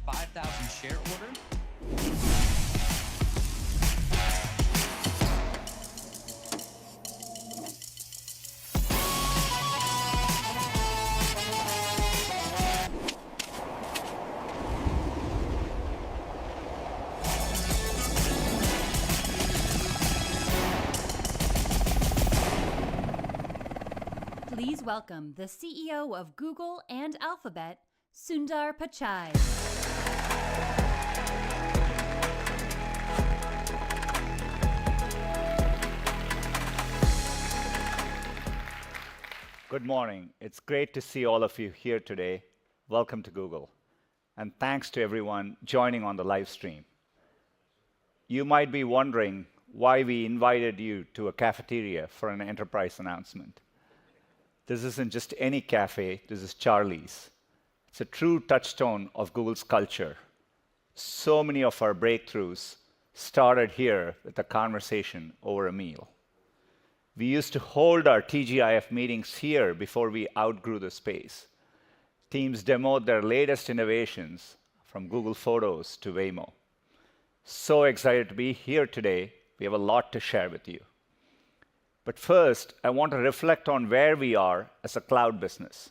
5,000 share order. Please welcome the CEO of Google and Alphabet, Sundar Pichai. Good morning. It's great to see all of you here today. Welcome to Google. And thanks to everyone joining on the live stream. You might be wondering why we invited you to a cafeteria for an enterprise announcement. This isn't just any cafe, this is Charlie's. It's a true touchstone of Google's culture. So many of our breakthroughs started here with a conversation over a meal. We used to hold our TGIF meetings here before we outgrew the space. Teams demoed their latest innovations, from Google Photos to Waymo. So excited to be here today. We have a lot to share with you. But first, I want to reflect on where we are as a cloud business.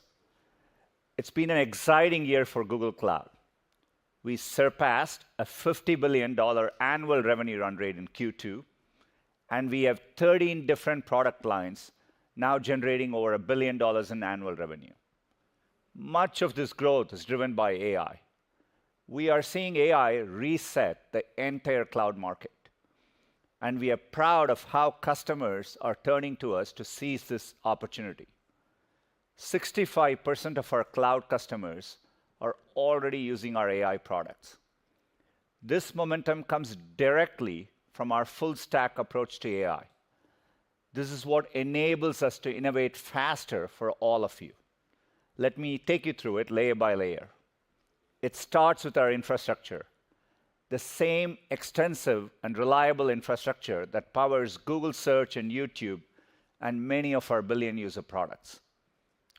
It's been an exciting year for Google Cloud. We surpassed a $50 billion annual revenue run rate in Q2, and we have 13 different product lines now generating over $1 billion in annual revenue. Much of this growth is driven by AI. We are seeing AI reset the entire cloud market. And we are proud of how customers are turning to us to seize this opportunity. 65% of our cloud customers are already using our AI products. This momentum comes directly from our full stack approach to AI. This is what enables us to innovate faster for all of you. Let me take you through it layer by layer. It starts with our infrastructure. The same extensive and reliable infrastructure that powers Google Search and YouTube and many of our billion-user products.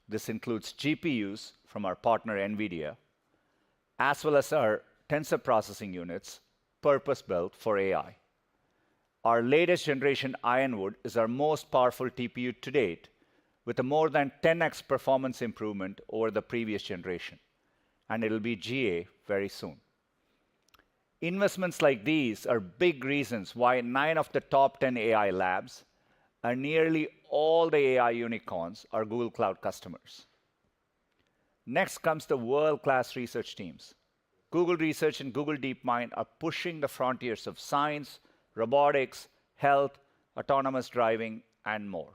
This includes GPUs from our partner NVIDIA, as well as our tensor processing units, purpose-built for AI. Our latest generation Ironwood is our most powerful TPU to date, with a more than 10x performance improvement over the previous generation, and it'll be GA very soon. Investments like these are big reasons why 9 of the top 10 AI labs and nearly all the AI unicorns are Google Cloud customers. Next comes the world-class research teams. Google Research and Google DeepMind are pushing the frontiers of science, robotics, health, autonomous driving, and more.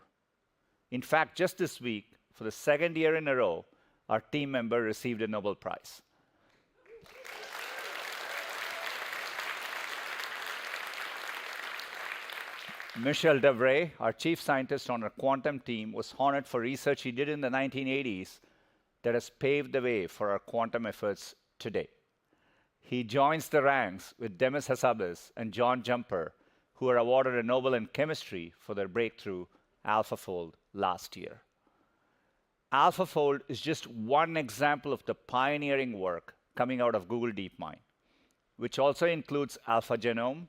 In fact, just this week, for the second year in a row, our team member received a Nobel Prize. Michel Devray, our chief scientist on our quantum team, was honored for research he did in the 1980s that has paved the way for our quantum efforts today. He joins the ranks with Demis Hassabis and John Jumper, who were awarded a Nobel in chemistry for their breakthrough AlphaFold last year. AlphaFold is just one example of the pioneering work coming out of Google DeepMind, which also includes AlphaGenome,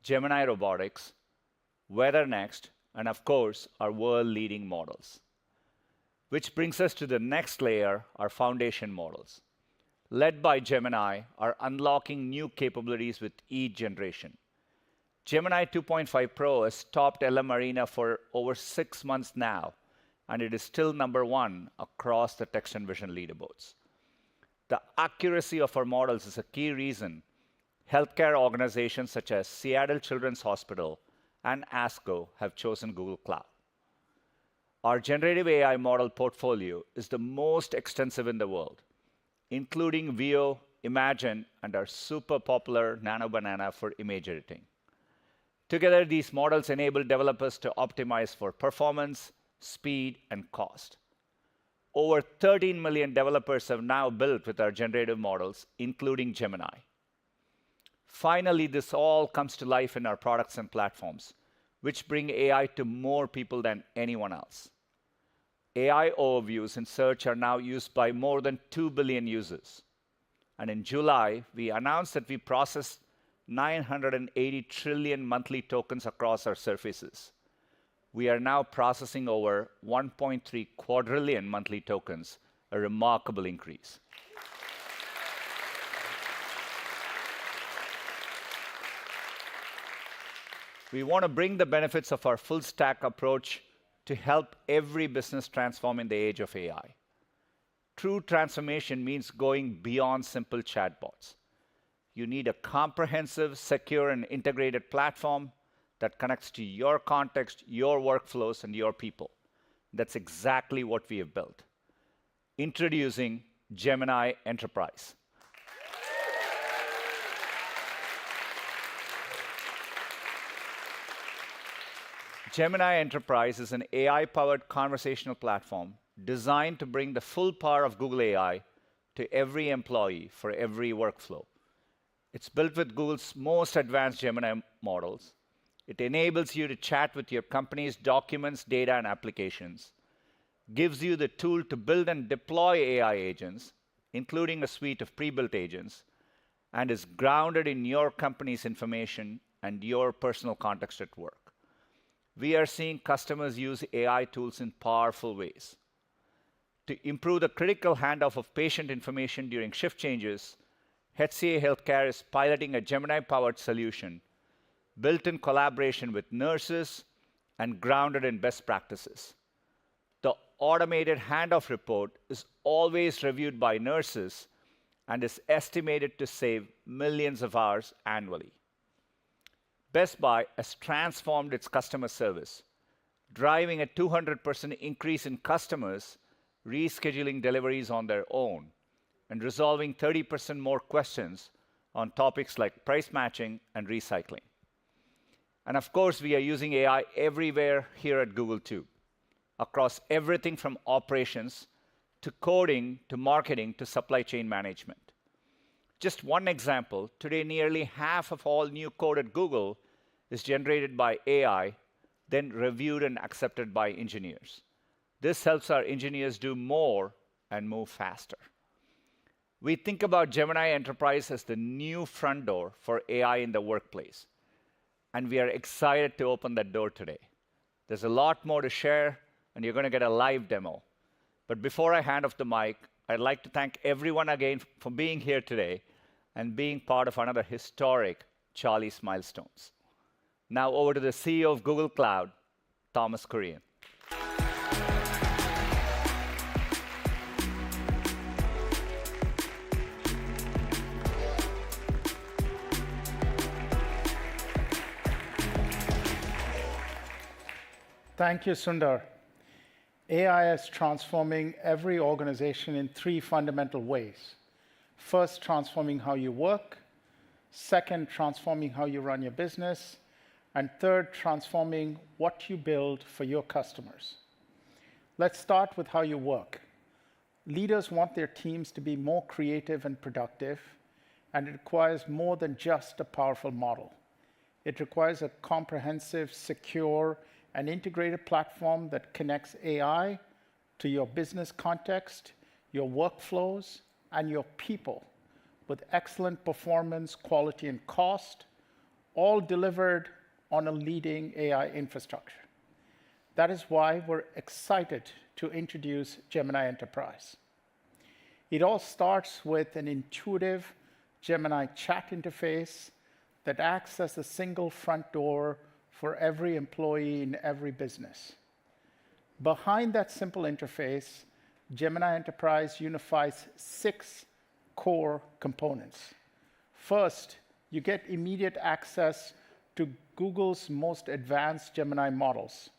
Gemini Robotics, WeatherNext, and of course, our world-leading models. Which brings us to the next layer, our foundation models. Led by Gemini, are unlocking new capabilities with each generation. Gemini 2.5 Pro has topped LM Arena for over 6 months now, and it is still #1 across the text and vision leaderboards. The accuracy of our models is a key reason healthcare organizations such as Seattle Children's Hospital and ASCO have chosen Google Cloud. Our generative AI model portfolio is the most extensive in the world, including Veo, Imagen, and our super popular Nano Banana for image editing. Together, these models enable developers to optimize for performance, speed, and cost. Over 13 million developers have now built with our generative models, including Gemini. Finally, this all comes to life in our products and platforms, which bring AI to more people than anyone else. AI overviews in search are now used by more than 2 billion users. And in July, we announced that we processed 980 trillion monthly tokens across our surfaces. We are now processing over 1.3 quadrillion monthly tokens, a remarkable increase. We want to bring the benefits of our full stack approach to help every business transform in the age of AI. True transformation means going beyond simple chatbots. You need a comprehensive, secure, and integrated platform that connects to your context, your workflows, and your people. That's exactly what we have built. Introducing Gemini Enterprise. Gemini Enterprise is an AI-powered conversational platform designed to bring the full power of Google AI to every employee for every workflow. It's built with Google's most advanced Gemini models. It enables you to chat with your company's documents, data, and applications, gives you the tool to build and deploy AI agents, including a suite of pre-built agents, and is grounded in your company's information and your personal context at work. We are seeing customers use AI tools in powerful ways. To improve the critical handoff of patient information during shift changes, HCA Healthcare is piloting a Gemini-powered solution built in collaboration with nurses and grounded in best practices. The automated handoff report is always reviewed by nurses and is estimated to save millions of hours annually. Best Buy has transformed its customer service, driving a 200% increase in customers rescheduling deliveries on their own and resolving 30% more questions on topics like price matching and recycling. And of course, we are using AI everywhere here at Google too, across everything from operations to coding to marketing to supply chain management. Just one example, today nearly half of all new code at Google is generated by AI, then reviewed and accepted by engineers. This helps our engineers do more and move faster. We think about Gemini Enterprise as the new front door for AI in the workplace, and we are excited to open that door today. There's a lot more to share, and you're going to get a live demo. But before I hand off the mic, I'd like to thank everyone again for being here today and being part of another historic Charlie's Milestones. Now over to the CEO of Google Cloud, Thomas Kurian. Thank you, Sundar. AI is transforming every organization in three fundamental ways. First, transforming how you work. Second, transforming how you run your business. And third, transforming what you build for your customers. Let's start with how you work. Leaders want their teams to be more creative and productive, and it requires more than just a powerful model. It requires a comprehensive, secure, and integrated platform that connects AI to your business context, your workflows, and your people with excellent performance, quality, and cost, all delivered on a leading AI infrastructure. That is why we're excited to introduce Gemini Enterprise. It all starts with an intuitive Gemini chat interface that acts as a single front door for every employee in every business. Behind that simple interface, Gemini Enterprise unifies 6 core components. First, you get immediate access to Google's most advanced Gemini models.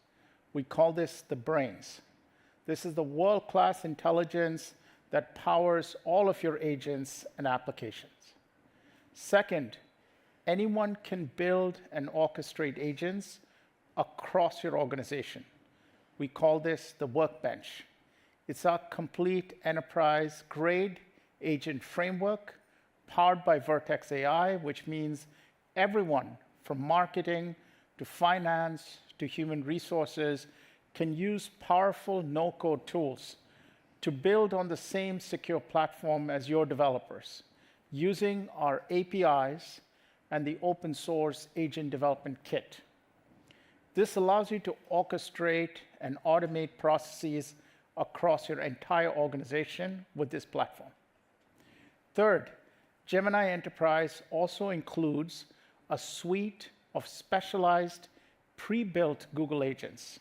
We call this the brains. This is the world-class intelligence that powers all of your agents and applications. Second, anyone can build and orchestrate agents across your organization. We call this the workbench. It's our complete enterprise-grade agent framework powered by Vertex AI, which means everyone from marketing to finance to human resources can use powerful no-code tools to build on the same secure platform as your developers, using our APIs and the open source agent development kit. This allows you to orchestrate and automate processes across your entire organization with this platform. Third, Gemini Enterprise also includes a suite of specialized pre-built Google agents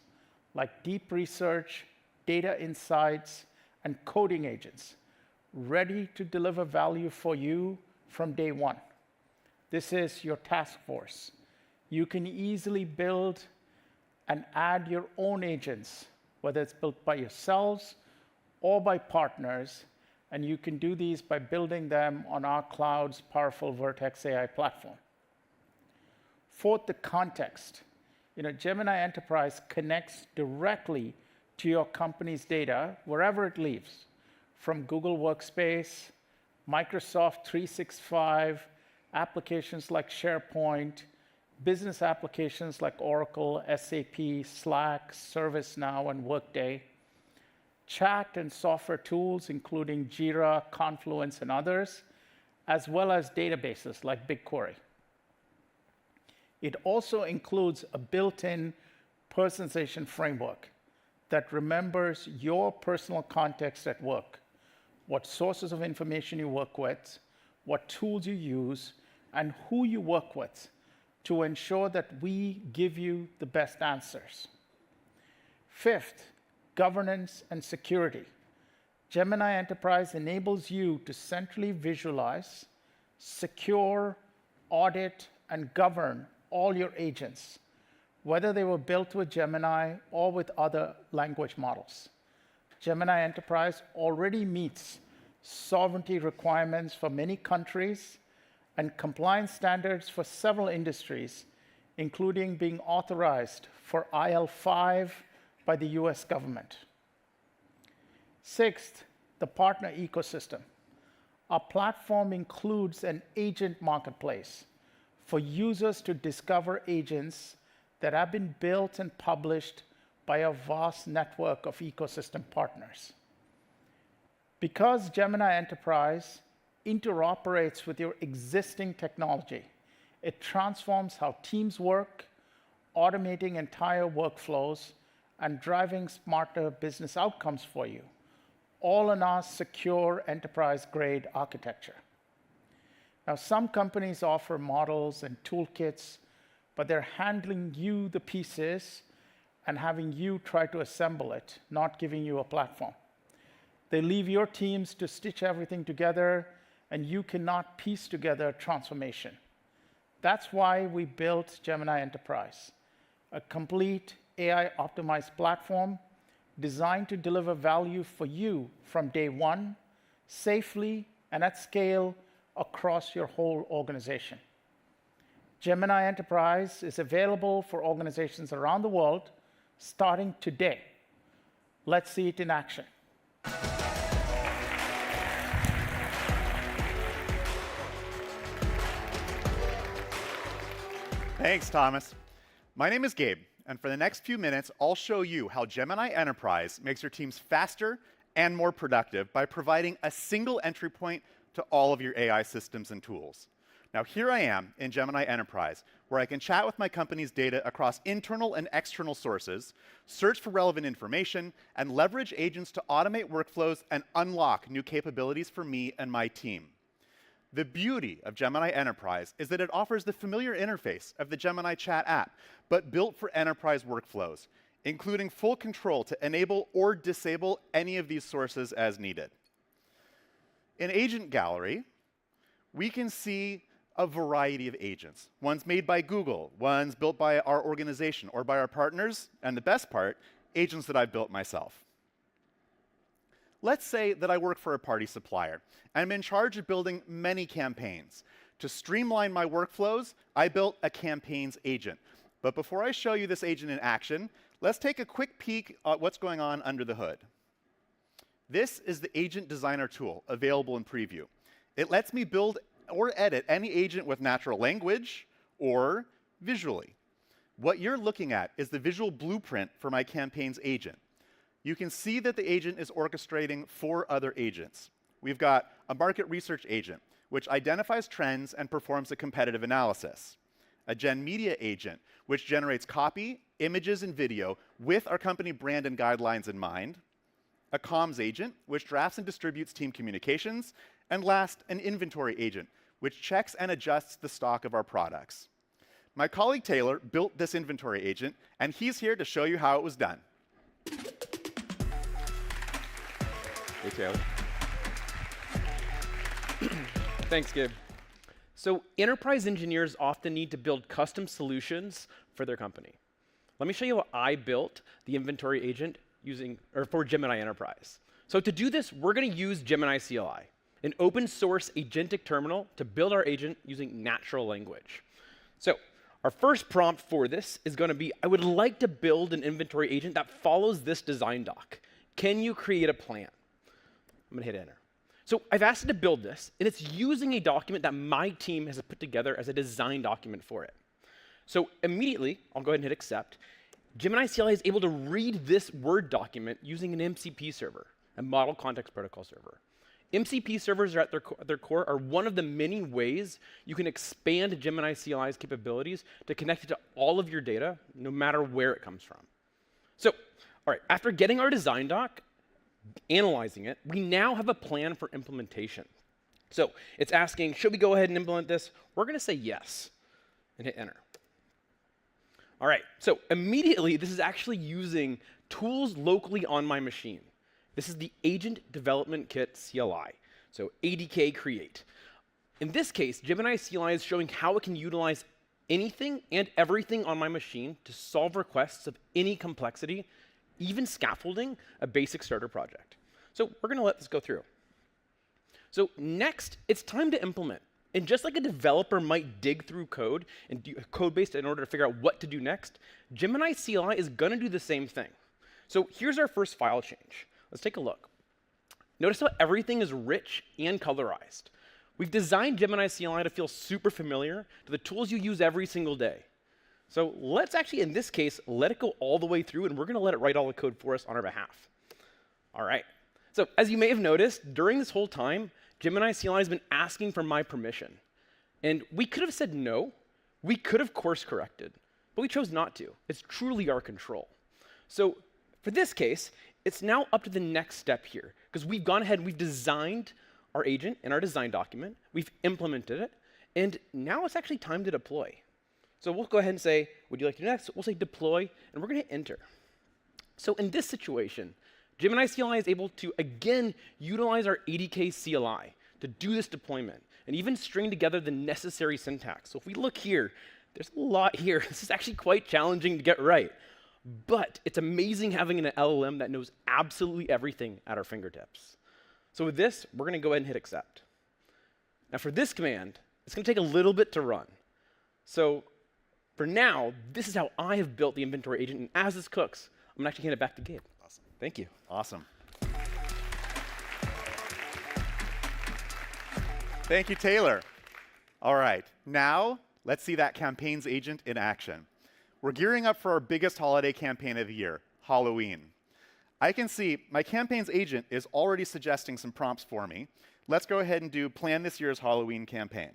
like deep research, data insights, and coding agents, ready to deliver value for you from day one. This is your task force. You can easily build and add your own agents, whether it's built by yourselves or by partners, and you can do these by building them on our cloud's powerful Vertex AI platform. Fourth, the context. Gemini Enterprise connects directly to your company's data wherever it lives, from Google Workspace, Microsoft 365, applications like SharePoint, business applications like Oracle, SAP, Slack, ServiceNow, and Workday, chat and software tools including Jira, Confluence, and others, as well as databases like BigQuery. It also includes a built-in personalization framework that remembers your personal context at work, what sources of information you work with, what tools you use, and who you work with to ensure that we give you the best answers. Fifth, governance and security. Gemini Enterprise enables you to centrally visualize, secure, audit, and govern all your agents, whether they were built with Gemini or with other language models. Gemini Enterprise already meets sovereignty requirements for many countries and compliance standards for several industries, including being authorized for IL5 by the US government. Sixth, the partner ecosystem. Our platform includes an agent marketplace for users to discover agents that have been built and published by a vast network of ecosystem partners. Because Gemini Enterprise interoperates with your existing technology, it transforms how teams work, automating entire workflows, and driving smarter business outcomes for you, all in our secure enterprise-grade architecture. Now, some companies offer models and toolkits, but they're handing you the pieces and having you try to assemble it, not giving you a platform. They leave your teams to stitch everything together, and you cannot piece together transformation. That's why we built Gemini Enterprise, a complete AI-optimized platform designed to deliver value for you from day one, safely and at scale across your whole organization. Gemini Enterprise is available for organizations around the world starting today. Let's see it in action. Thanks, Thomas. My name is Gabe, and for the next few minutes, I'll show you how Gemini Enterprise makes your teams faster and more productive by providing a single entry point to all of your AI systems and tools. Now, here I am in Gemini Enterprise, where I can chat with my company's data across internal and external sources, search for relevant information, and leverage agents to automate workflows and unlock new capabilities for me and my team. The beauty of Gemini Enterprise is that it offers the familiar interface of the Gemini Chat app, but built for enterprise workflows, including full control to enable or disable any of these sources as needed. In Agent Gallery, we can see a variety of agents. One's made by Google, one's built by our organization or by our partners, and the best part, agents that I've built myself. Let's say that I work for a party supplier, and I'm in charge of building many campaigns. To streamline my workflows, I built a campaigns agent. But before I show you this agent in action, let's take a quick peek at what's going on under the hood. This is the Agent Designer tool available in preview. It lets me build or edit any agent with natural language or visually. What you're looking at is the visual blueprint for my campaigns agent. You can see that the agent is orchestrating 4 other agents. We've got a market research agent, which identifies trends and performs a competitive analysis. A Gen Media agent, which generates copy, images, and video with our company brand and guidelines in mind. A comms agent, which drafts and distributes team communications. And last, an inventory agent, which checks and adjusts the stock of our products. My colleague Taylor built this inventory agent, and he's here to show you how it was done. Hey, Taylor. Thanks, Gabe. So enterprise engineers often need to build custom solutions for their company. Let me show you how I built the inventory agent for Gemini Enterprise. So to do this, we're going to use Gemini CLI, an open source agentic terminal to build our agent using natural language. So our first prompt for this is going to be, I would like to build an inventory agent that follows this design doc. Can you create a plan? I'm going to hit enter. So I've asked it to build this, and it's using a document that my team has put together as a design document for it. So immediately, I'll go ahead and hit accept. Gemini CLI is able to read this Word document using an MCP server, a Model Context Protocol server. MCP servers are at their core are one of the many ways you can expand Gemini CLI's capabilities to connect it to all of your data, no matter where it comes from. So, all right, after getting our design doc, analyzing it, we now have a plan for implementation. So it's asking, should we go ahead and implement this? We're going to say yes and hit enter. All right, so immediately this is actually using tools locally on my machine. This is the Agent Development Kit CLI, so ADK Create. In this case, Gemini CLI is showing how it can utilize anything and everything on my machine to solve requests of any complexity, even scaffolding a basic starter project. So we're going to let this go through. So next, it's time to implement. And just like a developer might dig through code and do a code base in order to figure out what to do next, Gemini CLI is going to do the same thing. So here's our first file change. Let's take a look. Notice how everything is rich and colorized. We've designed Gemini CLI to feel super familiar to the tools you use every single day. So let's actually, in this case, let it go all the way through, and we're going to let it write all the code for us on our behalf. All right. So as you may have noticed, during this whole time, Gemini CLI has been asking for my permission. And we could have said no. We could have course corrected, but we chose not to. It's truly our control. So for this case, it's now up to the next step here, because we've gone ahead and we've designed our agent in our design document. We've implemented it, and now it's actually time to deploy. So we'll go ahead and say, would you like to do next? We'll say deploy, and we're going to hit enter. So in this situation, Gemini CLI is able to, again, utilize our ADK CLI to do this deployment and even string together the necessary syntax. So if we look here, there's a lot here. This is actually quite challenging to get right. But it's amazing having an LLM that knows absolutely everything at our fingertips. So with this, we're going to go ahead and hit accept. Now for this command, it's going to take a little bit to run. So for now, this is how I have built the inventory agent. And as this cooks, I'm going to actually hand it back to Gabe. Awesome. Thank you. Awesome. Thank you, Taylor. All right, now let's see that campaigns agent in action. We're gearing up for our biggest holiday campaign of the year, Halloween. I can see my campaigns agent is already suggesting some prompts for me. Let's go ahead and plan this year's Halloween campaign.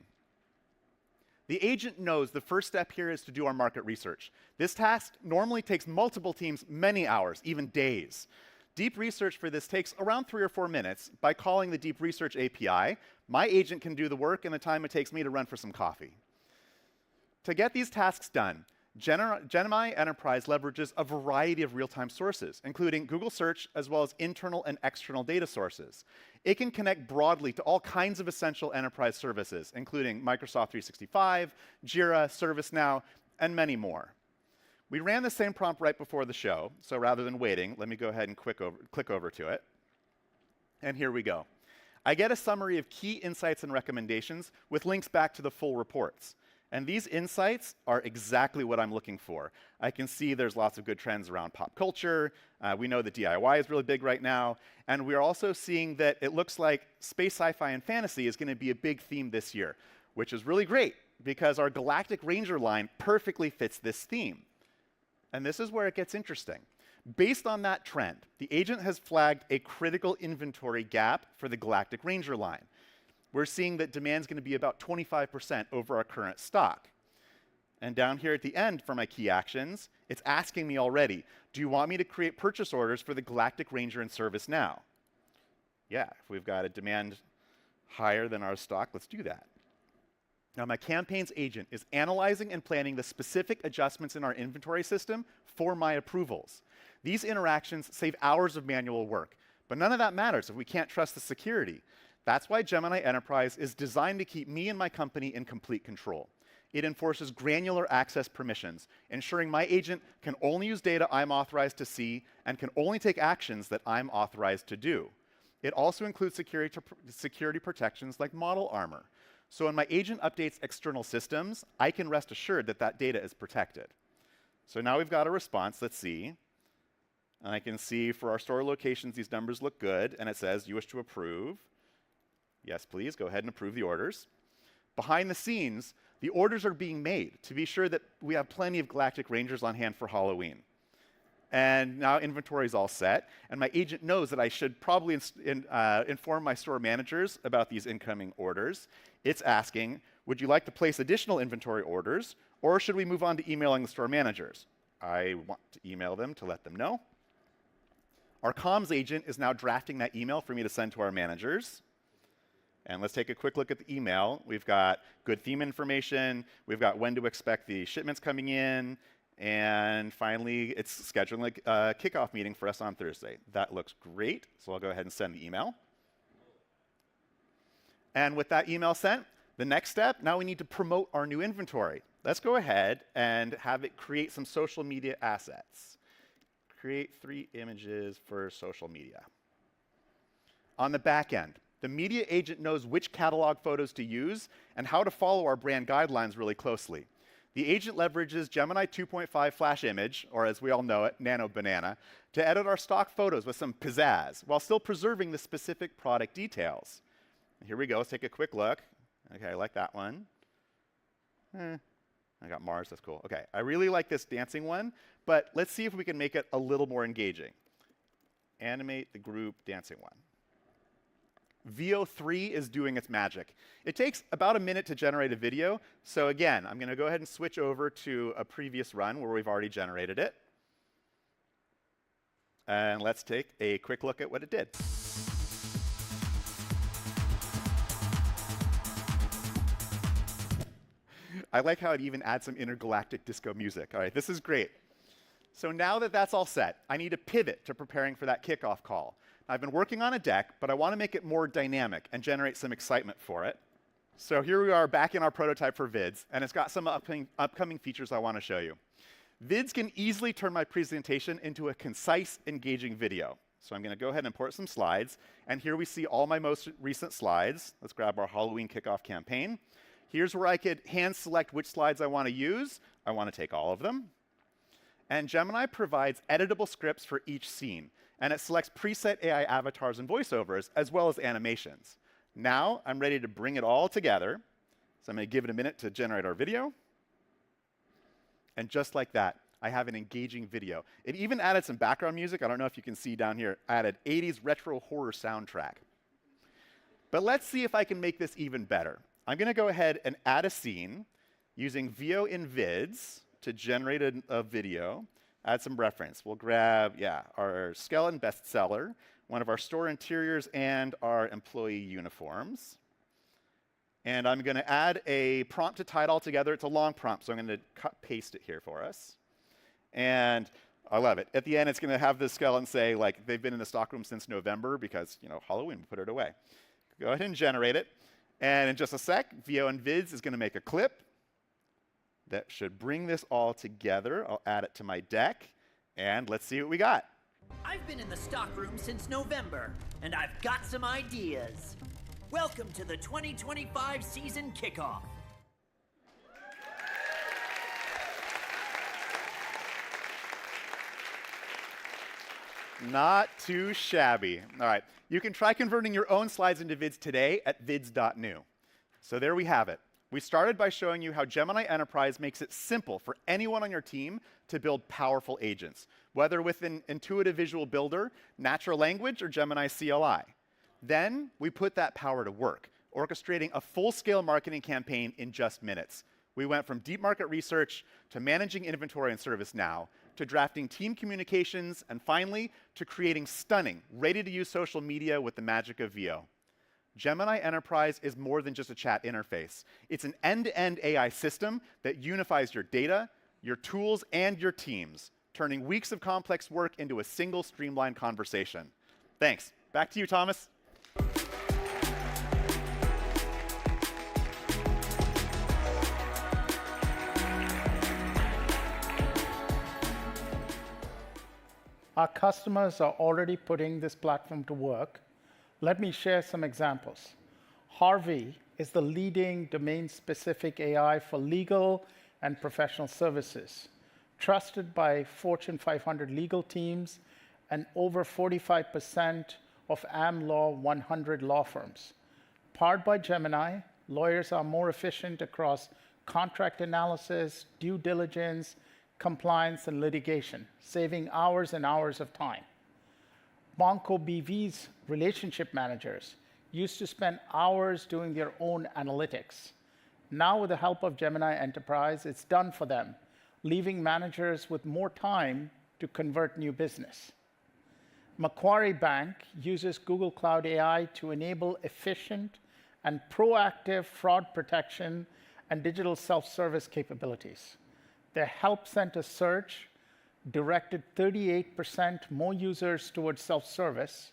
The agent knows the first step here is to do our market research. This task normally takes multiple teams many hours, even days. Deep research for this takes around 3 or 4 minutes. By calling the Deep Research API, my agent can do the work in the time it takes me to run for some coffee. To get these tasks done, Gemini Enterprise leverages a variety of real-time sources, including Google Search, as well as internal and external data sources. It can connect broadly to all kinds of essential enterprise services, including Microsoft 365, Jira, ServiceNow, and many more. We ran the same prompt right before the show, so rather than waiting, let me go ahead and click over to it. And here we go. I get a summary of key insights and recommendations with links back to the full reports. And these insights are exactly what I'm looking for. I can see there's lots of good trends around pop culture. We know that DIY is really big right now. And we're also seeing that it looks like space, sci-fi, and fantasy is going to be a big theme this year, which is really great because our Galactic Ranger line perfectly fits this theme. And this is where it gets interesting. Based on that trend, the agent has flagged a critical inventory gap for the Galactic Ranger line. we're seeing that demand's going to be about 25% over our current stock. And down here at the end for my key actions, it's asking me already, do you want me to create purchase orders for the Galactic Ranger in service now? Yeah, if we've got a demand higher than our stock, let's do that. Now my campaigns agent is analyzing and planning the specific adjustments in our inventory system for my approvals. These interactions save hours of manual work, but none of that matters if we can't trust the security. That's why Gemini Enterprise is designed to keep me and my company in complete control. It enforces granular access permissions, ensuring my agent can only use data I'm authorized to see and can only take actions that I'm authorized to do. It also includes security protections like model armor. So when my agent updates external systems, I can rest assured that that data is protected. So now we've got a response. Let's see. And I can see for our store locations, these numbers look good. And it says, you wish to approve. Yes, please. Go ahead and approve the orders. Behind the scenes, the orders are being made to be sure that we have plenty of Galactic Rangers on hand for Halloween. And now inventory is all set, and my agent knows that I should probably inform my store managers about these incoming orders. It's asking, would you like to place additional inventory orders, or should we move on to emailing the store managers? I want to email them to let them know. Our comms agent is now drafting that email for me to send to our managers. And let's take a quick look at the email. We've got good theme information. We've got when to expect the shipments coming in. And finally, it's scheduling a kickoff meeting for us on Thursday. That looks great. So I'll go ahead and send the email. And with that email sent, the next step, now we need to promote our new inventory. Let's go ahead and have it create some social media assets. Create 3 images for social media. On the back end, the media agent knows which catalog photos to use and how to follow our brand guidelines really closely. The agent leverages Gemini 2.5 Flash Image, or as we all know it, Nano Banana, to edit our stock photos with some pizzazz while still preserving the specific product details. Here we go. Let's take a quick look. Okay, I like that one. I got Mars. That's cool. Okay, I really like this dancing one, but let's see if we can make it a little more engaging. Animate the group dancing one. VO3 is doing its magic. It takes about a minute to generate a video. So again, I'm going to go ahead and switch over to a previous run where we've already generated it. And let's take a quick look at what it did. I like how it even adds some intergalactic disco music. All right, this is great. So now that that's all set, I need to pivot to preparing for that kickoff call. I've been working on a deck, but I want to make it more dynamic and generate some excitement for it. So here we are back in our prototype for Vids, and it's got some upcoming features I want to show you. Vids can easily turn my presentation into a concise, engaging video. So I'm going to go ahead and import some slides, and here we see all my most recent slides. Let's grab our Halloween kickoff campaign. Here's where I could hand select which slides I want to use. I want to take all of them. And Gemini provides editable scripts for each scene, and it selects preset AI avatars and voiceovers, as well as animations. Now, I'm ready to bring it all together. So I'm going to give it a minute to generate our video. And just like that, I have an engaging video. It even added some background music. I don't know if you can see down here. I added 80s retro horror soundtrack. But let's see if I can make this even better. I'm going to go ahead and add a scene using VO in Vids to generate a video. Add some reference. We'll grab, our skeleton bestseller, one of our store interiors, and our employee uniforms. And I'm going to add a prompt to tie it all together. It's a long prompt, so I'm going to paste it here for us. And I love it. At the end, it's going to have the skeleton say, like, they've been in the stockroom since November because, Halloween, we put it away. Go ahead and generate it. And in just a sec, VO and Vids is going to make a clip that should bring this all together. I'll add it to my deck, and let's see what we got. I've been in the stockroom since November, and I've got some ideas. Welcome to the 2025 season kickoff. Not too shabby. All right, you can try converting your own slides into Vids today at vids.new. So there we have it. We started by showing you how Gemini Enterprise makes it simple for anyone on your team to build powerful agents, whether with an intuitive visual builder, natural language, or Gemini CLI. Then we put that power to work, orchestrating a full-scale marketing campaign in just minutes. We went from deep market research to managing inventory in ServiceNow, to drafting team communications, and finally, to creating stunning, ready-to-use social media with the magic of VO. Gemini Enterprise is more than just a chat interface. It's an end-to-end AI system that unifies your data, your tools, and your teams, turning weeks of complex work into a single streamlined conversation. Thanks. Back to you, Thomas. Our customers are already putting this platform to work. Let me share some examples. Harvey is the leading domain-specific AI for legal and professional services, trusted by Fortune 500 legal teams and over 45% of Am Law 100 law firms. Powered by Gemini, lawyers are more efficient across contract analysis, due diligence, compliance, and litigation, saving hours and hours of time. Banco BV's relationship managers used to spend hours doing their own analytics. Now, with the help of Gemini Enterprise, it's done for them, leaving managers with more time to convert new business. Macquarie Bank uses Google Cloud AI to enable efficient and proactive fraud protection and digital self-service capabilities. Their Help Center search directed 38% more users towards self-service,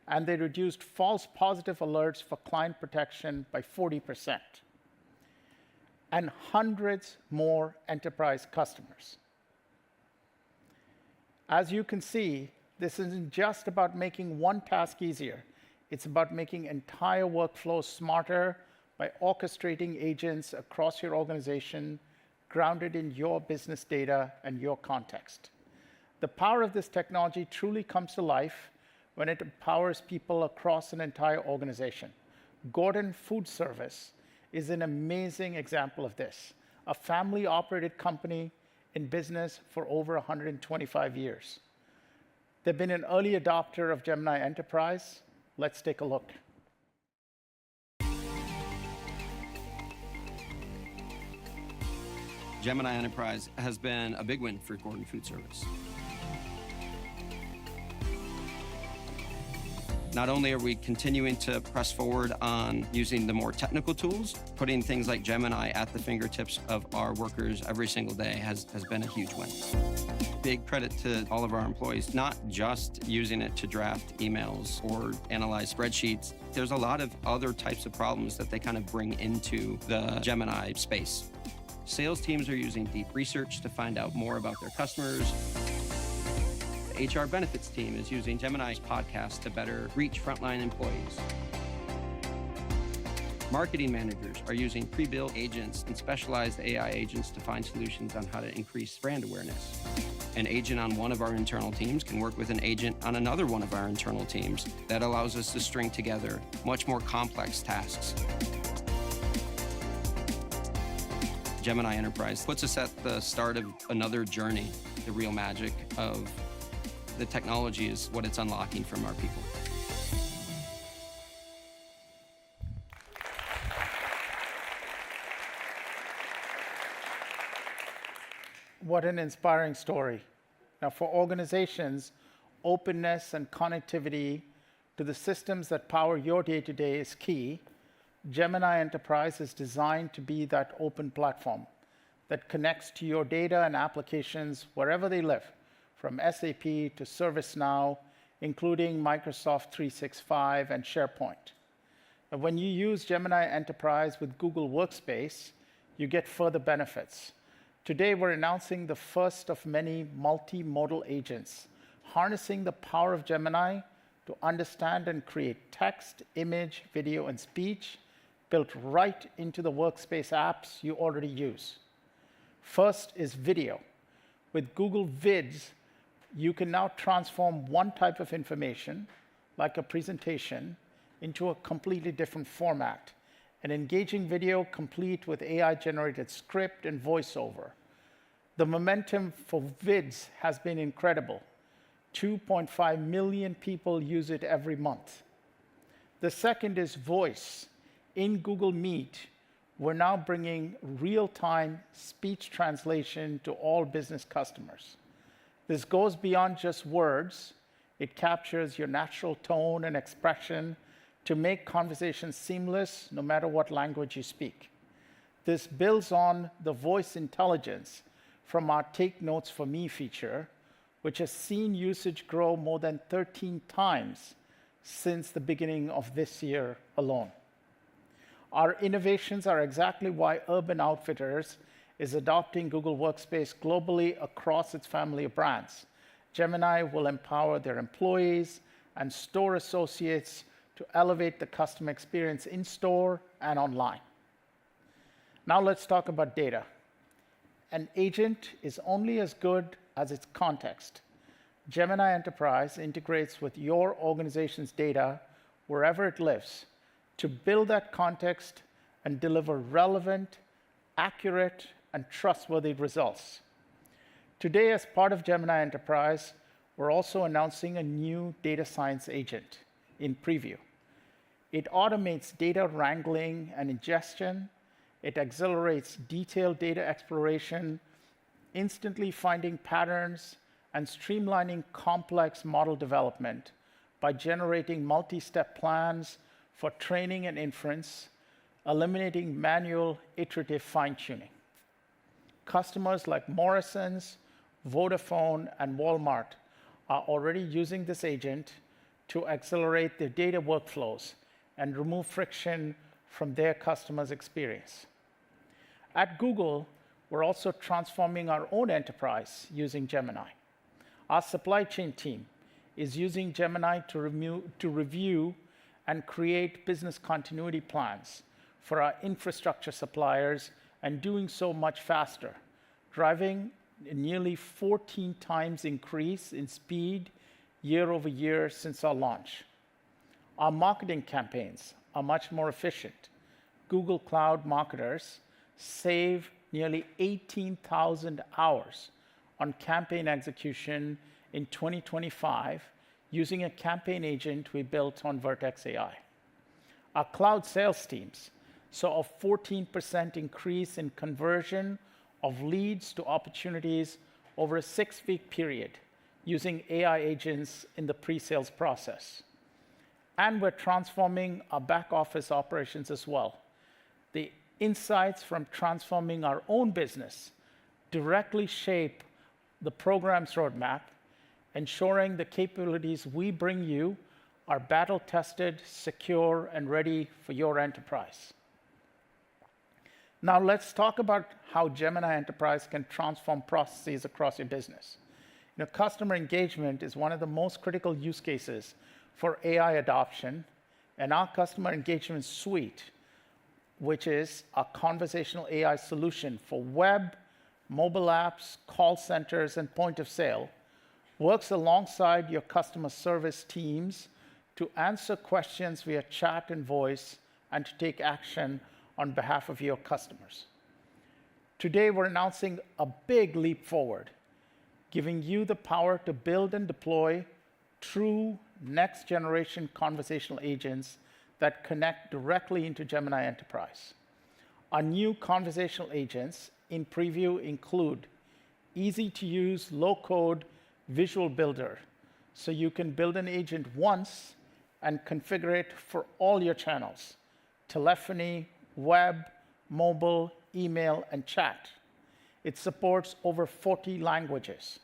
and they reduced false positive alerts for client protection by 40%, and hundreds more enterprise customers. As you can see, this isn't just about making one task easier. It's about making entire workflows smarter by orchestrating agents across your organization, grounded in your business data and your context. The power of this technology truly comes to life when it empowers people across an entire organization. Gordon Food Service is an amazing example of this, a family-operated company in business for over 125 years. They've been an early adopter of Gemini Enterprise. Let's take a look. Gemini Enterprise has been a big win for Gordon Food Service. Not only are we continuing to press forward on using the more technical tools, putting things like Gemini at the fingertips of our workers every single day has been a huge win. Big credit to all of our employees, not just using it to draft emails or analyze spreadsheets. There's a lot of other types of problems that they kind of bring into the Gemini space. Sales teams are using deep research to find out more about their customers. The HR benefits team is using Gemini's podcast to better reach frontline employees. Marketing managers are using pre-built agents and specialized AI agents to find solutions on how to increase brand awareness. An agent on one of our internal teams can work with an agent on another one of our internal teams. That allows us to string together much more complex tasks. Gemini Enterprise puts us at the start of another journey. The real magic of the technology is what it's unlocking from our people. What an inspiring story. Now, for organizations, openness and connectivity to the systems that power your day-to-day is key. Gemini Enterprise is designed to be that open platform that connects to your data and applications wherever they live, from SAP to ServiceNow, including Microsoft 365 and SharePoint. And when you use Gemini Enterprise with Google Workspace, you get further benefits. Today, we're announcing the first of many multimodal agents, harnessing the power of Gemini to understand and create text, image, video, and speech, built right into the Workspace apps you already use. First is video. With Google Vids, you can now transform one type of information, like a presentation, into a completely different format. An engaging video complete with AI-generated script and voiceover. The momentum for Vids has been incredible. 2.5 million people use it every month. The second is voice. in Google Meet, we're now bringing real-time speech translation to all business customers. This goes beyond just words. It captures your natural tone and expression to make conversations seamless no matter what language you speak. This builds on the voice intelligence from our Take Notes for Me feature, which has seen usage grow more than 13 times since the beginning of this year alone. Our innovations are exactly why Urban Outfitters is adopting Google Workspace globally across its family of brands. Gemini will empower their employees and store associates to elevate the customer experience in store and online. Now let's talk about data. An agent is only as good as its context. Gemini Enterprise integrates with your organization's data wherever it lives to build that context and deliver relevant, accurate, and trustworthy results. Today, as part of Gemini Enterprise, we're also announcing a new data science agent in preview. It automates data wrangling and ingestion. It accelerates detailed data exploration, instantly finding patterns, and streamlining complex model development by generating multi-step plans for training and inference, eliminating manual iterative fine-tuning. Customers like Morrisons, Vodafone, and Walmart are already using this agent to accelerate their data workflows and remove friction from their customers' experience. At Google, we're also transforming our own enterprise using Gemini. Our supply chain team is using Gemini to review and create business continuity plans for our infrastructure suppliers, and doing so much faster, driving a nearly 14 times increase in speed year over year since our launch. Our marketing campaigns are much more efficient. Google Cloud marketers save nearly 18,000 hours on campaign execution in 2025 using a campaign agent we built on Vertex AI. Our cloud sales teams saw a 14% increase in conversion of leads to opportunities over a 6-week period using AI agents in the pre-sales process. And we're transforming our back office operations as well. The insights from transforming our own business directly shape the program's roadmap, ensuring the capabilities we bring you are battle-tested, secure, and ready for your enterprise. Now let's talk about how Gemini Enterprise can transform processes across your business. Customer engagement is one of the most critical use cases for AI adoption, and our customer engagement suite, which is a conversational AI solution for web, mobile apps, call centers, and point of sale, works alongside your customer service teams to answer questions via chat and voice and to take action on behalf of your customers. Today, we're announcing a big leap forward, giving you the power to build and deploy true next-generation conversational agents that connect directly into Gemini Enterprise. Our new conversational agents in preview include easy-to-use, low-code visual builder, so you can build an agent once and configure it for all your channels: telephony, web, mobile, email, and chat. It supports over 40 languages.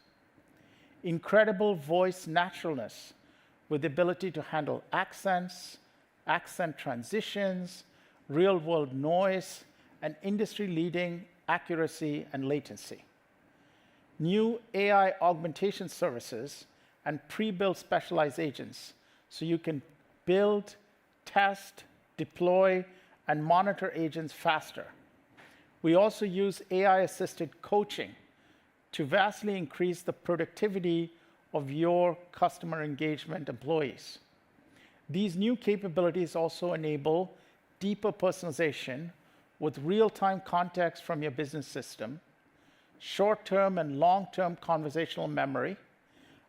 Incredible voice naturalness with the ability to handle accents, accent transitions, real-world noise, and industry-leading accuracy and latency. New AI augmentation services and pre-built specialized agents so you can build, test, deploy, and monitor agents faster. We also use AI-assisted coaching to vastly increase the productivity of your customer engagement employees. These new capabilities also enable deeper personalization with real-time context from your business system, short-term and long-term conversational memory,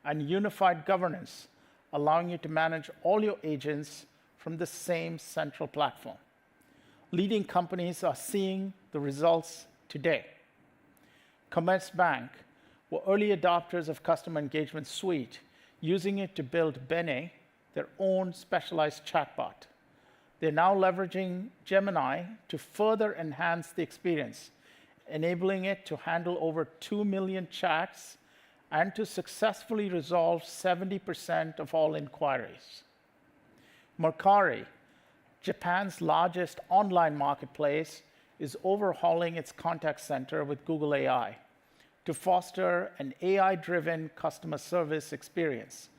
and unified governance, allowing you to manage all your agents from the same central platform. leading companies are seeing the results today. Commerzbank were early adopters of Customer Engagement Suite, using it to build Bene, their own specialized chatbot. They're now leveraging Gemini to further enhance the experience, enabling it to handle over 2 million chats and to successfully resolve 70% of all inquiries. Mercari, Japan's largest online marketplace, is overhauling its contact center with Google AI to foster an AI-driven customer service experience,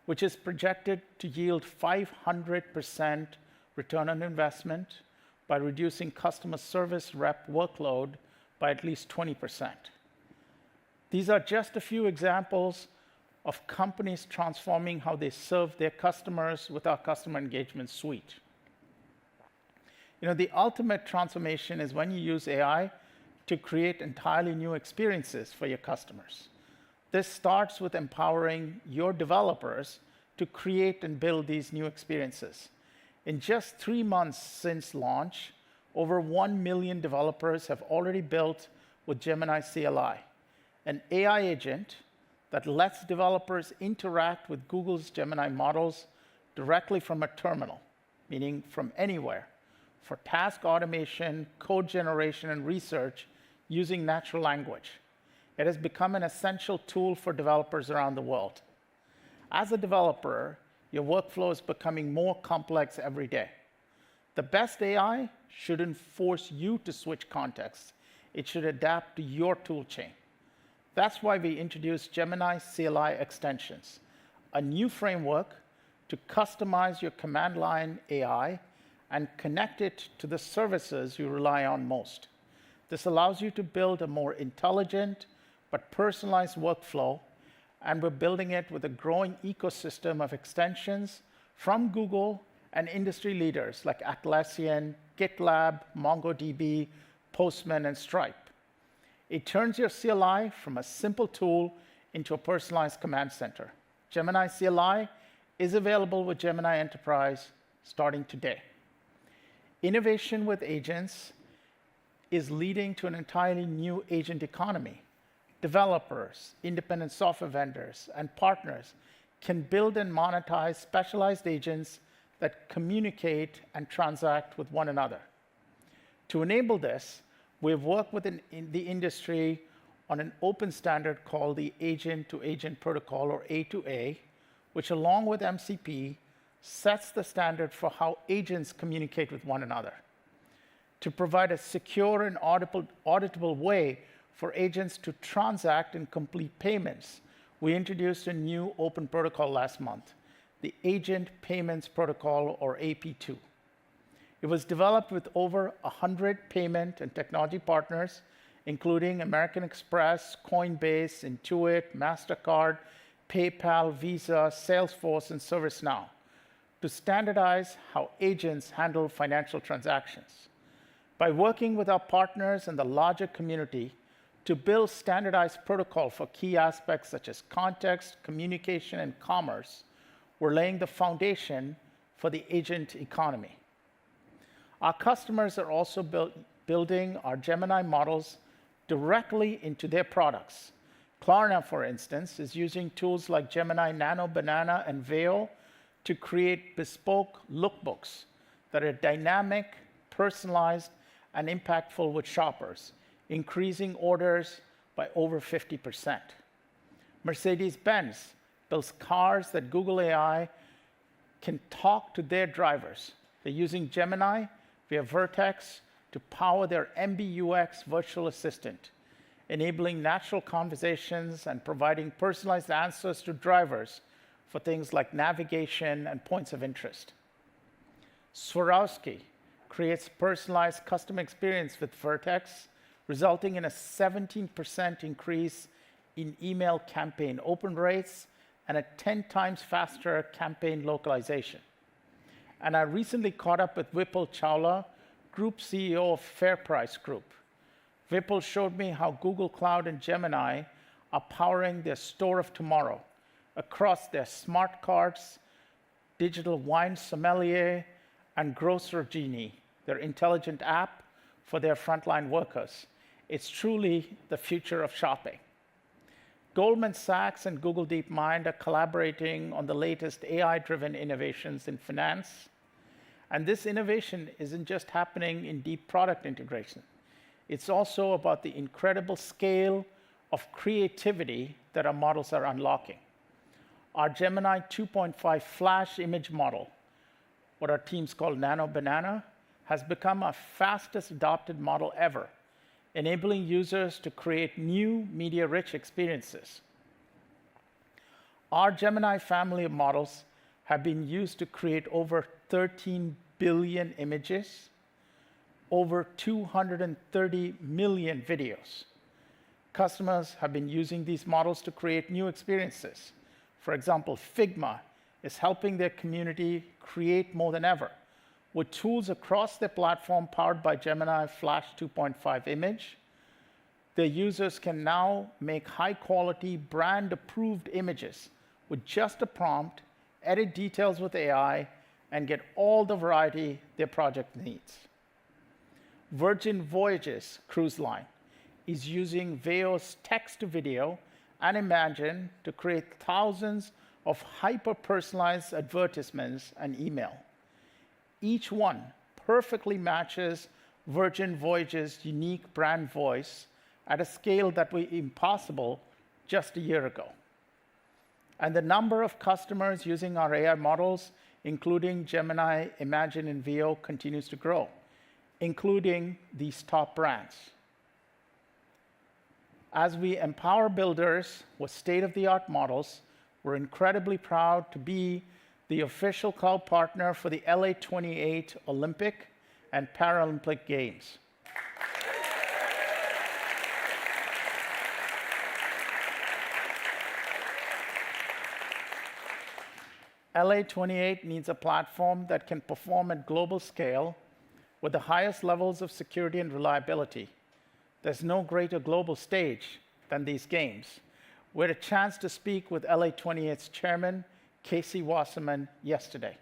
which is projected to yield 500% return on investment by reducing customer service rep workload by at least 20%. These are just a few examples of companies transforming how they serve their customers with our Customer Engagement Suite. The ultimate transformation is when you use AI to create entirely new experiences for your customers. This starts with empowering your developers to create and build these new experiences. In just 3 months since launch, over 1 million developers have already built with Gemini CLI, an AI agent that lets developers interact with Google's Gemini models directly from a terminal, meaning from anywhere, for task automation, code generation, and research using natural language. It has become an essential tool for developers around the world. As a developer, your workflow is becoming more complex every day. The best AI shouldn't force you to switch contexts. It should adapt to your tool chain. That's why we introduced Gemini CLI extensions, a new framework to customize your command line AI and connect it to the services you rely on most. This allows you to build a more intelligent but personalized workflow, and we're building it with a growing ecosystem of extensions from Google and industry leaders like Atlassian, GitLab, MongoDB, Postman, and Stripe. It turns your CLI from a simple tool into a personalized command center. Gemini CLI is available with Gemini Enterprise starting today. Innovation with agents is leading to an entirely new agent economy. Developers, independent software vendors, and partners can build and monetize specialized agents that communicate and transact with one another. To enable this, we've worked with the industry on an open standard called the Agent-to-Agent Protocol, or A2A, which, along with MCP, sets the standard for how agents communicate with one another. To provide a secure and auditable way for agents to transact and complete payments, we introduced a new open protocol last month, the Agent Payments Protocol, or AP2. It was developed with over 100 payment and technology partners, including American Express, Coinbase, Intuit, MasterCard, PayPal, Visa, Salesforce, and ServiceNow, to standardize how agents handle financial transactions. By working with our partners and the larger community to build standardized protocol for key aspects such as context, communication, and commerce, we're laying the foundation for the agent economy. Our customers are also building our Gemini models directly into their products. Klarna, for instance, is using tools like Gemini Nano Banana and Veo to create bespoke lookbooks that are dynamic, personalized, and impactful with shoppers, increasing orders by over 50%. Mercedes-Benz builds cars that Google AI can talk to their drivers. They're using Gemini via Vertex to power their MBUX virtual assistant, enabling natural conversations and providing personalized answers to drivers for things like navigation and points of interest. Swarovski creates personalized customer experience with Vertex, resulting in a 17% increase in email campaign open rates and a 10 times faster campaign localization. And I recently caught up with Vipul Chawla, Group CEO of FairPrice Group. Vipul showed me how Google Cloud and Gemini are powering their store of tomorrow across their smart carts, digital wine sommelier, and grocer genie their intelligent app for their frontline workers. It's truly the future of shopping. Goldman Sachs and Google DeepMind are collaborating on the latest AI-driven innovations in finance. And this innovation isn't just happening in deep product integration. It's also about the incredible scale of creativity that our models are unlocking. Our Gemini 2.5 Flash image model, what our teams call Nano Banana, has become our fastest adopted model ever, enabling users to create new media-rich experiences. Our Gemini family of models have been used to create over 13 billion images, over 230 million videos. Customers have been using these models to create new experiences. For example, Figma is helping their community create more than ever, with tools across their platform powered by Gemini Flash 2.5 image. Their users can now make high-quality, brand-approved images with just a prompt, edit details with AI, and get all the variety their project needs. Virgin Voyages cruise line is using Veo's text-to-video and Imagine to create thousands of hyper-personalized advertisements and email. Each one perfectly matches Virgin Voyages' unique brand voice at a scale that was impossible just a year ago. And the number of customers using our AI models, including Gemini, Imagine, and Veo, continues to grow, including these top brands. As we empower builders with state-of-the-art models, we're incredibly proud to be the official cloud partner for the LA 28 Olympic and Paralympic Games. LA 28 needs a platform that can perform at global scale with the highest levels of security and reliability. There's no greater global stage than these games. We had a chance to speak with LA 28's chairman, Casey Wasserman, yesterday.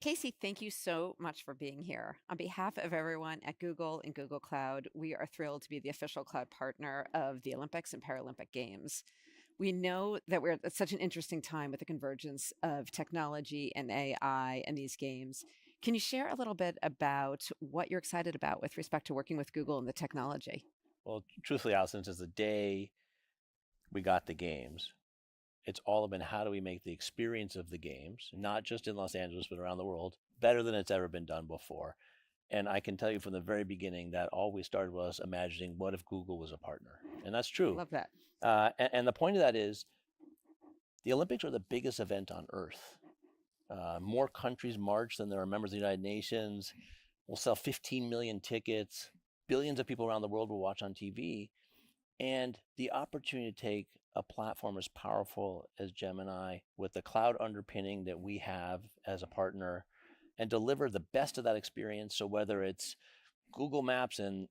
Casey, thank you so much for being here. On behalf of everyone at Google and Google Cloud, we are thrilled to be the official cloud partner of the Olympics and Paralympic Games. We know that we're at such an interesting time with the convergence of technology and AI and these games. Can you share a little bit about what you're excited about with respect to working with Google and the technology? Well, truthfully, Allison, since the day we got the games, it's all been how do we make the experience of the games, not just in Los Angeles, but around the world, better than it's ever been done before. And I can tell you from the very beginning that all we started was imagining what if Google was a partner. And that's true. Love that. And the point of that is the Olympics are the biggest event on earth. More countries march than there are members of the United Nations. We'll sell 15 million tickets. Billions of people around the world will watch on TV. And the opportunity to take a platform as powerful as Gemini with the cloud underpinning that we have as a partner and deliver the best of that experience. So whether it's Google Maps and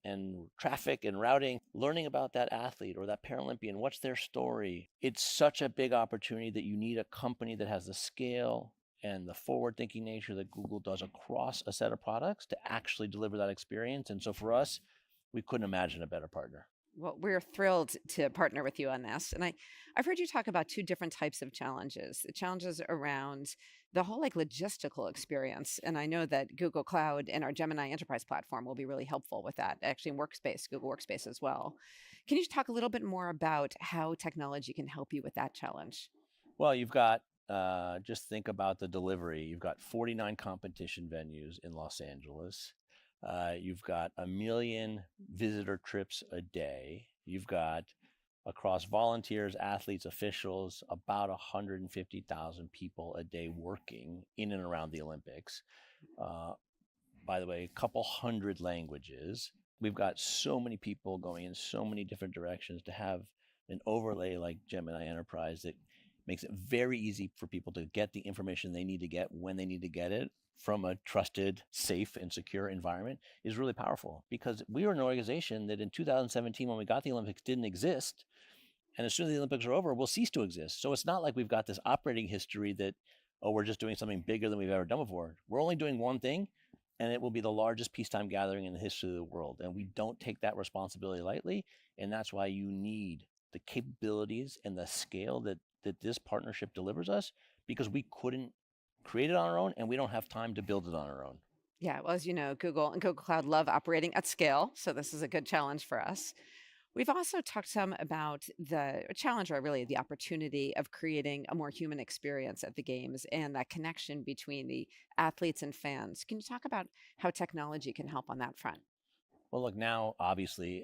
traffic and routing, learning about that athlete or that Paralympian, what's their story? It's such a big opportunity that you need a company that has the scale and the forward-thinking nature that Google does across a set of products to actually deliver that experience. And so for us, we couldn't imagine a better partner. Well, we're thrilled to partner with you on this. And I've heard you talk about two different types of challenges. The challenges around the whole logistical experience. And I know that Google Cloud and our Gemini Enterprise platform will be really helpful with that, actually in Workspace, Google Workspace as well. Can you talk a little bit more about how technology can help you with that challenge? Well, you've got, just think about the delivery. You've got 49 competition venues in Los Angeles. You've got 1 million visitor trips a day. You've got, across volunteers, athletes, officials, about 150,000 people a day working in and around the Olympics. By the way, a couple hundred languages. We've got so many people going in so many different directions to have an overlay like Gemini Enterprise that makes it very easy for people to get the information they need to get when they need to get it from a trusted, safe, and secure environment is really powerful, because we were an organization that in 2017, when we got the Olympics, didn't exist. And as soon as the Olympics are over, we'll cease to exist. So it's not like we've got this operating history that oh, we're just doing something bigger than we've ever done before. We're only doing one thing, and it will be the largest peacetime gathering in the history of the world. And we don't take that responsibility lightly. And that's why you need the capabilities and the scale that this partnership delivers us, because we couldn't create it on our own, and we don't have time to build it on our own. Yeah, well, as you know, Google and Google Cloud love operating at scale, so this is a good challenge for us. We've also talked some about the challenge, or really the opportunity of creating a more human experience at the games and that connection between the athletes and fans. Can you talk about how technology can help on that front? Well, look, now obviously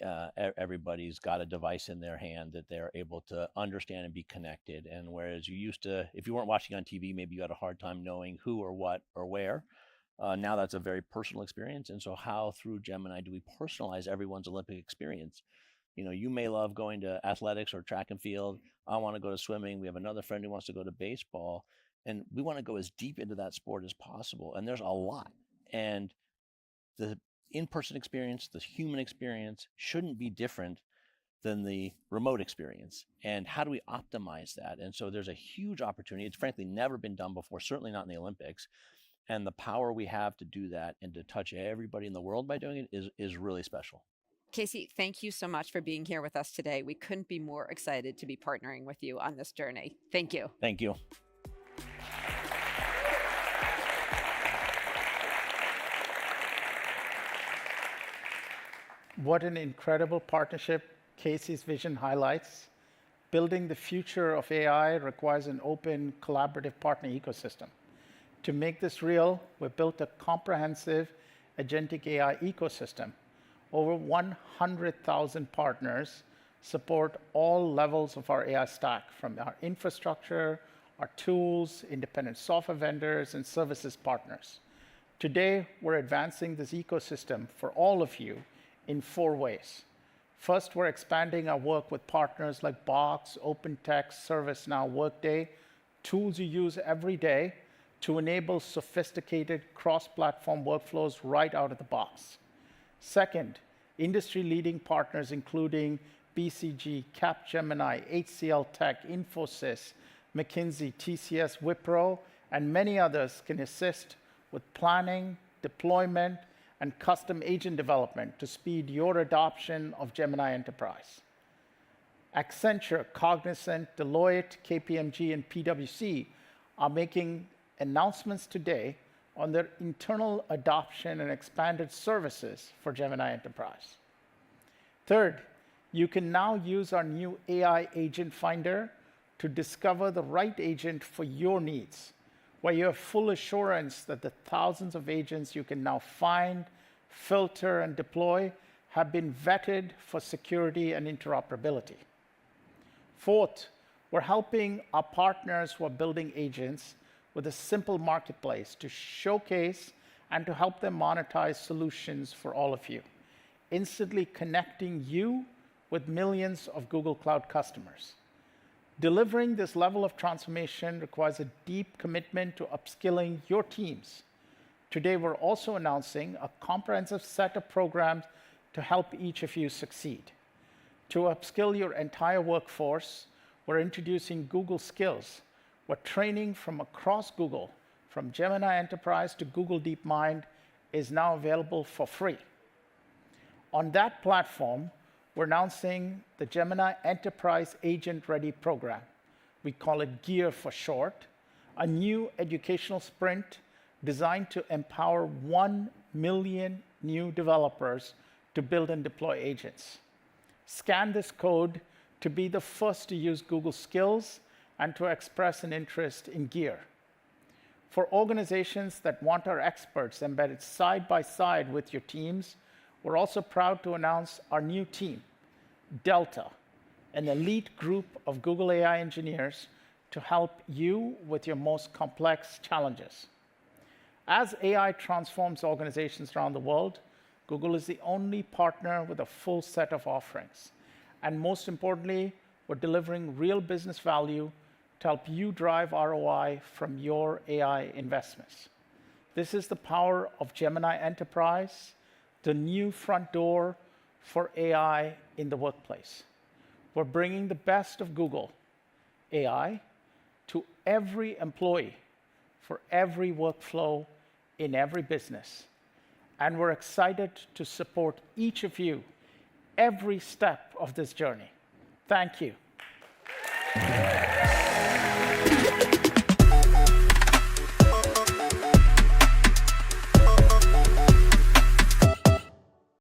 everybody's got a device in their hand that they're able to understand and be connected. And whereas you used to, if you weren't watching on TV, maybe you had a hard time knowing who or what or where. Now that's a very personal experience. And so how through Gemini do we personalize everyone's Olympic experience? You know, you may love going to athletics or track and field. I want to go to swimming. We have another friend who wants to go to baseball. And we want to go as deep into that sport as possible. And there's a lot. And the in-person experience, the human experience shouldn't be different than the remote experience. And how do we optimize that? And so there's a huge opportunity. It's frankly never been done before, certainly not in the Olympics. And the power we have to do that and to touch everybody in the world by doing it is really special. Casey, thank you so much for being here with us today. We couldn't be more excited to be partnering with you on this journey. Thank you. Thank you. What an incredible partnership Casey's vision highlights. Building the future of AI requires an open, collaborative partner ecosystem. To make this real, we built a comprehensive agentic AI ecosystem. Over 100,000 partners support all levels of our AI stack, from our infrastructure, our tools, independent software vendors, and services partners. Today, we're advancing this ecosystem for all of you in 4 ways. First, we're expanding our work with partners like Box, OpenText, ServiceNow, Workday, tools you use every day to enable sophisticated cross-platform workflows right out of the box. Second, industry-leading partners including BCG, Capgemini, HCL Tech, Infosys, McKinsey, TCS, Wipro, and many others can assist with planning, deployment, and custom agent development to speed your adoption of Gemini Enterprise. Accenture, Cognizant, Deloitte, KPMG, and PwC are making announcements today on their internal adoption and expanded services for Gemini Enterprise. Third, you can now use our new AI Agent Finder to discover the right agent for your needs, where you have full assurance that the thousands of agents you can now find, filter, and deploy have been vetted for security and interoperability. Fourth, we're helping our partners who are building agents with a simple marketplace to showcase and to help them monetize solutions for all of you, instantly connecting you with millions of Google Cloud customers. Delivering this level of transformation requires a deep commitment to upskilling your teams. Today, we're also announcing a comprehensive set of programs to help each of you succeed. To upskill your entire workforce, we're introducing Google Skills, where training from across Google, from Gemini Enterprise to Google DeepMind, is now available for free. On that platform, we're announcing the Gemini Enterprise Agent Ready program. We call it GEAR for short, a new educational sprint designed to empower 1 million new developers to build and deploy agents. Scan this code to be the first to use Google Skills and to express an interest in GEAR. For organizations that want our experts embedded side by side with your teams, we're also proud to announce our new team, Delta, an elite group of Google AI engineers to help you with your most complex challenges. As AI transforms organizations around the world, Google is the only partner with a full set of offerings. And most importantly, we're delivering real business value to help you drive ROI from your AI investments. This is the power of Gemini Enterprise, the new front door for AI in the workplace. We're bringing the best of Google AI to every employee for every workflow in every business. And we're excited to support each of you every step of this journey. Thank you.